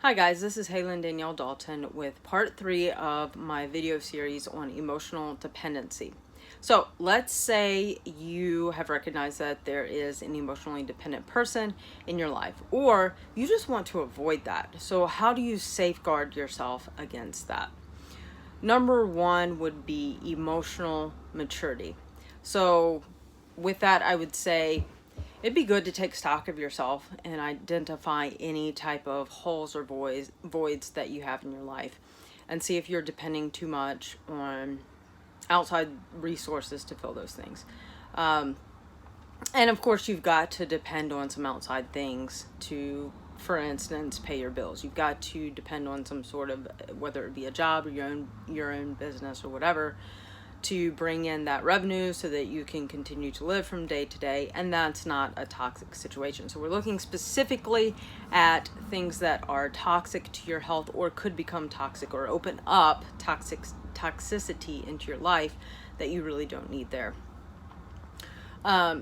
Hi guys, this is Haylin Danielle Dalton with part 3 of my video series on emotional dependency. So let's say you have recognized that there is an emotionally dependent person in your life, or you just want to avoid that. So how do you safeguard yourself against that? Number one would be emotional maturity. So with that, I would say it'd be good to take stock of yourself and identify any type of holes or voids that you have in your life and see if you're depending too much on outside resources to fill those things. And of course, you've got to depend on some outside things to, for instance, pay your bills. You've got to depend on some sort of, whether it be a job or your own business or whatever, to bring in that revenue so that you can continue to live from day to day, and that's not a toxic situation. So we're looking specifically at things that are toxic to your health or could become toxic or open up toxicity into your life that you really don't need there.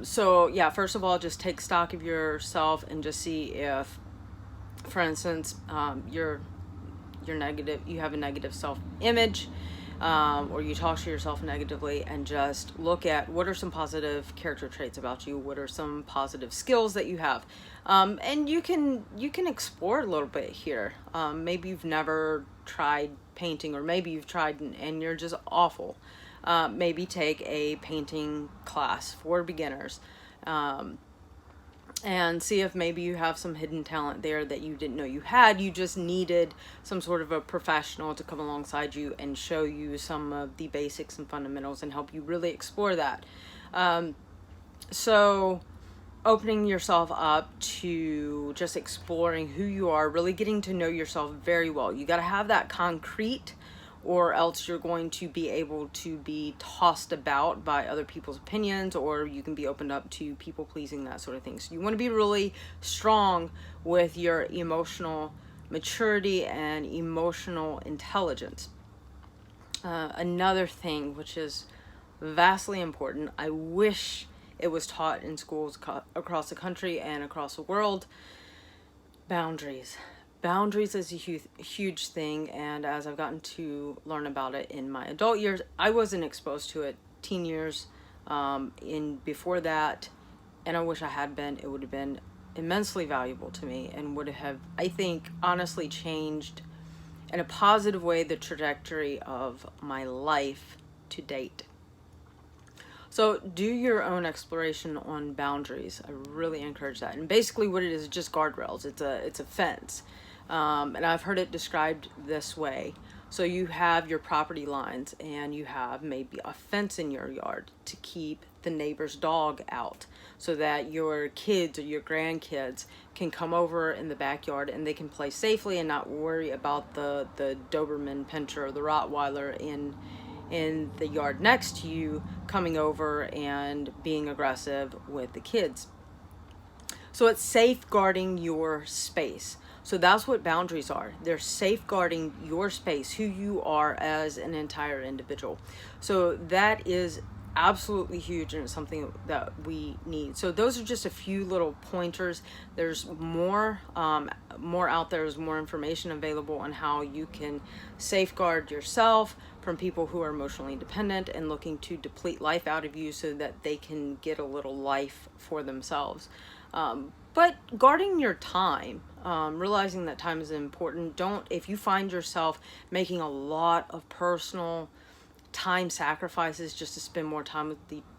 So yeah, first of all, just take stock of yourself and just see if, for instance, you're negative, you have a negative self-image, or you talk to yourself negatively, and just look at what are some positive character traits about you, what are some positive skills that you have, and you can explore a little bit here. Maybe you've never tried painting, or maybe you've tried and you're just awful. Maybe take a painting class for beginners, and see if maybe you have some hidden talent there that you didn't know you had. You just needed some sort of a professional to come alongside you and show you some of the basics and fundamentals and help you really explore that. So opening yourself up to just exploring who you are, really getting to know yourself very well. You got to have that concrete, or else you're going to be able to be tossed about by other people's opinions, or you can be opened up to people pleasing, that sort of thing. So you want to be really strong with your emotional maturity and emotional intelligence. Another thing which is vastly important, I wish it was taught in schools across the country and across the world: boundaries. Boundaries is a huge thing, and as I've gotten to learn about it in my adult years, I wasn't exposed to it teen years, before that, and I wish I had been. It would have been immensely valuable to me and would have, I think, honestly changed in a positive way the trajectory of my life to date. So do your own exploration on boundaries. I really encourage that. And basically what it is just guardrails. It's a fence. And I've heard it described this way. So you have your property lines, and you have maybe a fence in your yard to keep the neighbor's dog out, so that your kids or your grandkids can come over in the backyard and they can play safely and not worry about the Doberman Pinscher or the Rottweiler in the yard next to you coming over and being aggressive with the kids. So it's safeguarding your space. So that's what boundaries are. They're safeguarding your space, who you are as an entire individual. So that is absolutely huge, and it's something that we need. So those are just a few little pointers. There's more out there. There's more information available on how you can safeguard yourself from people who are emotionally dependent and looking to deplete life out of you so that they can get a little life for themselves. But guarding your time, realizing that time is important. If you find yourself making a lot of personal time sacrifices just to spend more time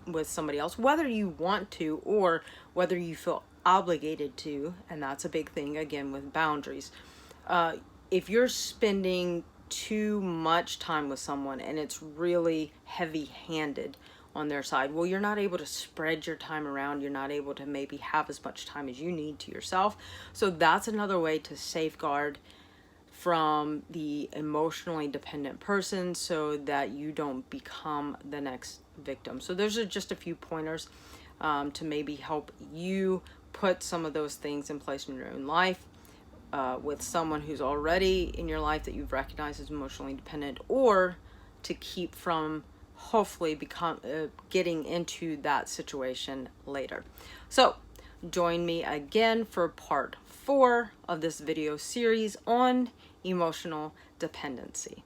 with somebody else, whether you want to or whether you feel obligated to, and that's a big thing again with boundaries. If you're spending too much time with someone and it's really heavy-handed on their side, well, you're not able to spread your time around. You're not able to maybe have as much time as you need to yourself. So that's another way to safeguard from the emotionally dependent person, so that you don't become the next victim. So those are just a few pointers to maybe help you put some of those things in place in your own life, with someone who's already in your life that you've recognized as emotionally dependent, or to keep from hopefully getting into that situation later. So join me again for part 4 of this video series on emotional dependency.